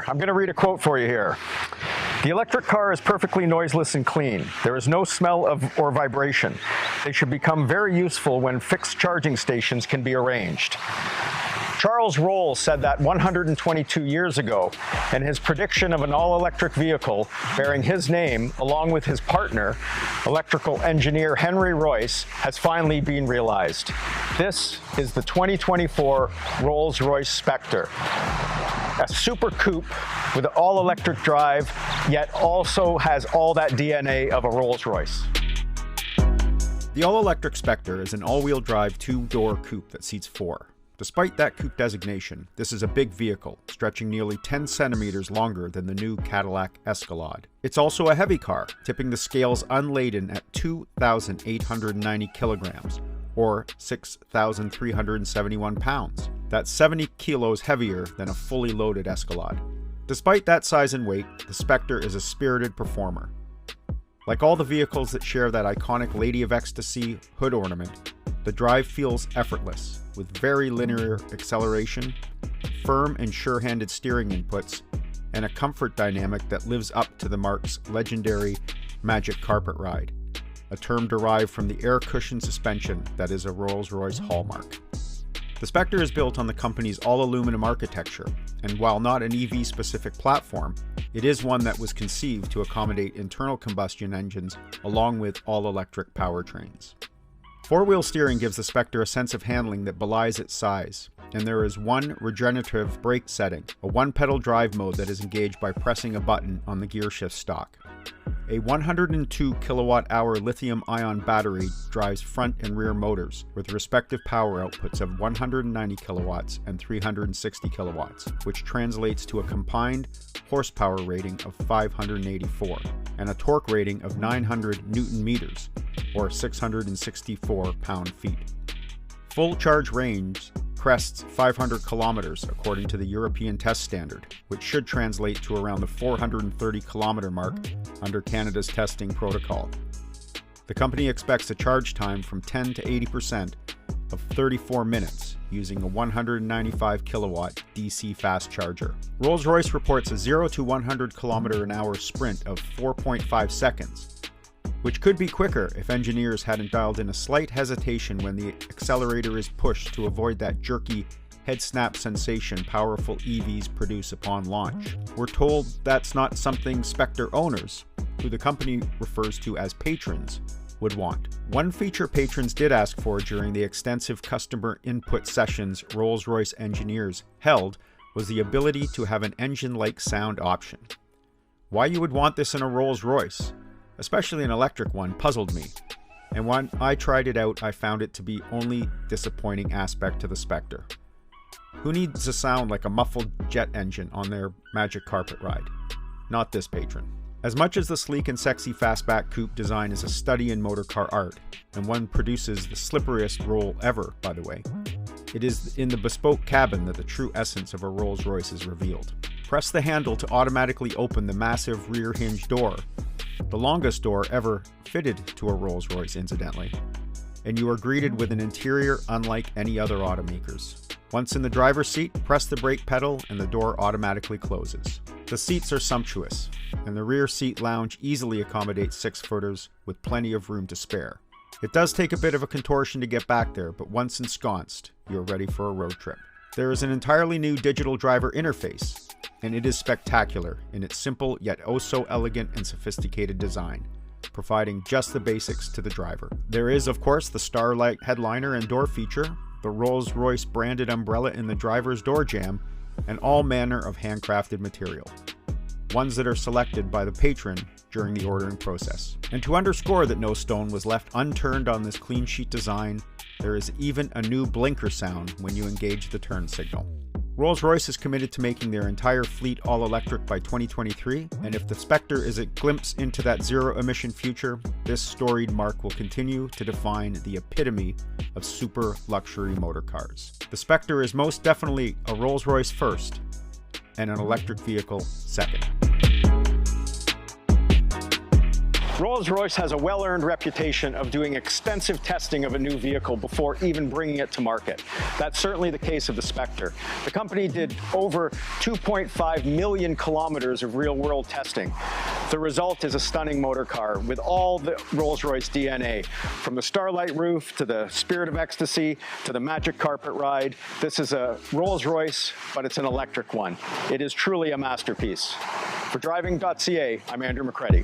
I'm going to read a quote for you here. The electric car is perfectly noiseless and clean. There is no smell of or vibration. They should become very useful when fixed charging stations can be arranged. Charles Rolls said that 122 years ago, and his prediction of an all-electric vehicle bearing his name, along with his partner, electrical engineer Henry Royce, has finally been realized. This is the 2024 Rolls-Royce Spectre, a super coupe with an all-electric drive, yet also has all that DNA of a Rolls-Royce. The all-electric Spectre is an all-wheel drive two-door coupe that seats 4. Despite that coupe designation, this is a big vehicle, stretching nearly 10 centimeters longer than the new Cadillac Escalade. It's also a heavy car, tipping the scales unladen at 2,890 kilograms, or 6,371 pounds. That's 70 kilos heavier than a fully loaded Escalade. Despite that size and weight, the Spectre is a spirited performer. Like all the vehicles that share that iconic Lady of Ecstasy hood ornament, the drive feels effortless, with very linear acceleration, firm and sure-handed steering inputs, and a comfort dynamic that lives up to the marque's legendary magic carpet ride, a term derived from the air cushion suspension that is a Rolls-Royce hallmark. The Spectre is built on the company's all-aluminum architecture, and while not an EV-specific platform, it is one that was conceived to accommodate internal combustion engines along with all-electric powertrains. Four-wheel steering gives the Spectre a sense of handling that belies its size, and there is one regenerative brake setting, a one-pedal drive mode that is engaged by pressing a button on the gearshift stalk. A 102 kilowatt-hour lithium-ion battery drives front and rear motors, with respective power outputs of 190 kilowatts and 360 kilowatts, which translates to a combined horsepower rating of 584, and a torque rating of 900 newton meters, or 664 pound-feet. Full charge range crests 500 kilometers according to the European test standard, which should translate to around the 430 kilometer mark under Canada's testing protocol. The company expects a charge time from 10 to 80% of 34 minutes using a 195 kilowatt DC fast charger. Rolls-Royce reports a 0 to 100 kilometer an hour sprint of 4.5 seconds, which could be quicker if engineers hadn't dialed in a slight hesitation when the accelerator is pushed to avoid that jerky head snap sensation powerful EVs produce upon launch. We're told that's not something Spectre owners, who the company refers to as patrons, would want. One feature patrons did ask for during the extensive customer input sessions Rolls-Royce engineers held was the ability to have an engine-like sound option. Why you would want this in a Rolls-Royce, especially an electric one, puzzled me, and when I tried it out, I found it to be only disappointing aspect to the Spectre. Who needs a sound like a muffled jet engine on their magic carpet ride? Not this patron. As much as the sleek and sexy fastback coupe design is a study in motorcar art, and one produces the slipperiest roll ever, by the way, it is in the bespoke cabin that the true essence of a Rolls-Royce is revealed. Press the handle to automatically open the massive rear hinge door, the longest door ever fitted to a Rolls-Royce incidentally, and you are greeted with an interior unlike any other automaker's. Once in the driver's seat, press the brake pedal and the door automatically closes. The seats are sumptuous, and the rear seat lounge easily accommodates 6-footers with plenty of room to spare. It does take a bit of a contortion to get back there, but once ensconced, you're ready for a road trip. There is an entirely new digital driver interface, and it is spectacular in its simple yet oh so elegant and sophisticated design, providing just the basics to the driver. There is, of course, the Starlight headliner and door feature, the Rolls-Royce branded umbrella in the driver's door jamb, and all manner of handcrafted material, ones that are selected by the patron during the ordering process. And to underscore that no stone was left unturned on this clean sheet design, there is even a new blinker sound when you engage the turn signal. Rolls-Royce is committed to making their entire fleet all-electric by 2023, and if the Spectre is a glimpse into that zero-emission future, this storied marque will continue to define the epitome of super luxury motor cars. The Spectre is most definitely a Rolls-Royce first, and an electric vehicle second. Rolls-Royce has a well-earned reputation of doing extensive testing of a new vehicle before even bringing it to market. That's certainly the case of the Spectre. The company did over 2.5 million kilometers of real-world testing. The result is a stunning motor car with all the Rolls-Royce DNA, from the starlight roof to the spirit of ecstasy to the magic carpet ride. This is a Rolls-Royce, but it's an electric one. It is truly a masterpiece. For Driving.ca, I'm Andrew McCready.